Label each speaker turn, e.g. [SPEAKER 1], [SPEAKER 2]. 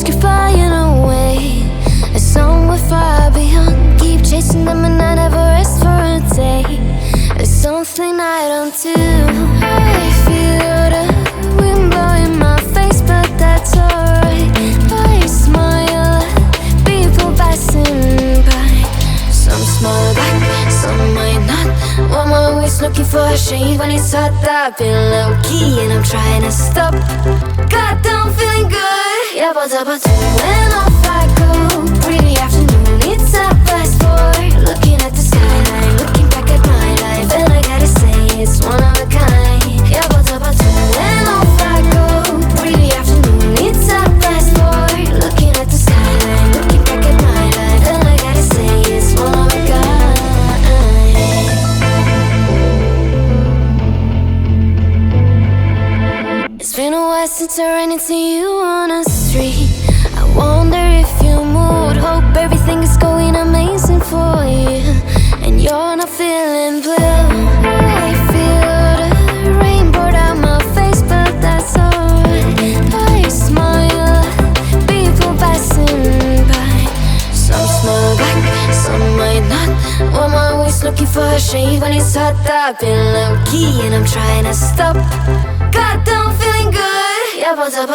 [SPEAKER 1] risk you flying away. And somewhere far beyond, keep chasing them and I never rest for a day. There's something I don't do. I feel the wind blowing my face, but that's alright. I smile at people passing by. Some smile back, some might not. I'm always looking for a shade when it's hot. I've been low-key and I'm trying to stop. Goddamn, feeling good. Yeah, but when off I go. Pretty afternoon, it's a fast boy. Looking at the skyline, looking back at my life, and I gotta say it's one of a kind. Yeah, but when off I go. Pretty afternoon, it's a fast boy. Looking at the skyline, looking back at my life, and I gotta say it's one of a kind. It's been a while since I ran into you on a street. I wonder if you moved. Hope everything is going amazing for you, and you're not feeling blue. I feel the rain pour down my face, but that's alright. I smile at people passing by. Some smile back, some might not. I'm always looking for a shade when it's hot. I've been low-key and I'm trying to stop. Goddamn, feeling good. Yeah, but when